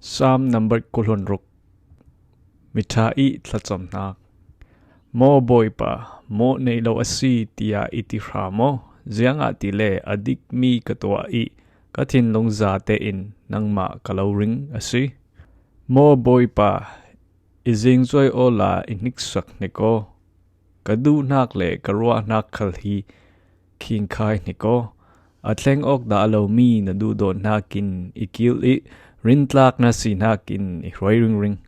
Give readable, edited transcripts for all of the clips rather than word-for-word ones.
Saam number kulhon ruk. Mithai tlacham nak. Mo boy pa, mo nei lo asi tia iti mo, zianga tile adik mi katwa I, katin long za te in nang ma kalau ring asi. Mo boy pa, izing zoy ola inik sak niko. Kadu nak le karwa nak kalhi, king kai niko. Atleng ok da alo mi na du do nakin ikil I, rintlak na si nakin ihroy ring ring.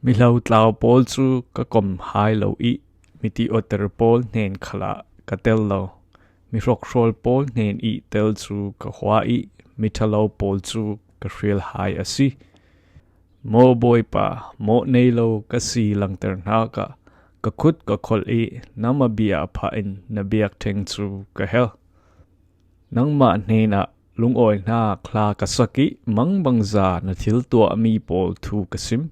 Mi lau tlau pol chu ka kom hai lo I, mi ti otter pol nen khala ka tel lo. Mi rok rol pol nen I tel chu ka hua I, mi thalau pol chu ka ril hai asi. Mo boy pa, mo nei lo ka si lang ter na ka khut ka khol I, nama bia pa in na biak teng chu ka hel. Nang ma nena lung oi na kla ka saki mang bangza na thil tua mi pol thu ka sim.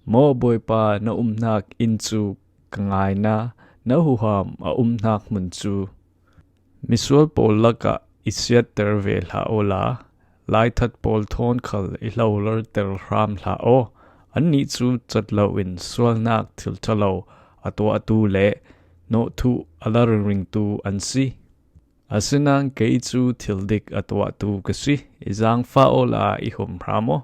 Mo boy pa na umnak in chu kangai na huham a umnak mun chu. Misual pol laka isiat ter ve la ola, lai that pol thon khal I laular ter ram la o, an ni chu chat lo in sual nak thil chalo ato atu le, no thu alar ring tu an si. Asinang kei chu thil dik ato atu kasi, izang fa ola I hum ramo,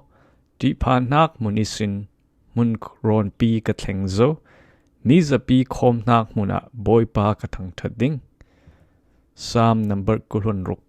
di pa nak munisin, mun ron pi ka thleng zo, mi za pi khom nak muna boy pa ka thang thading. Saam number kulhon ruk.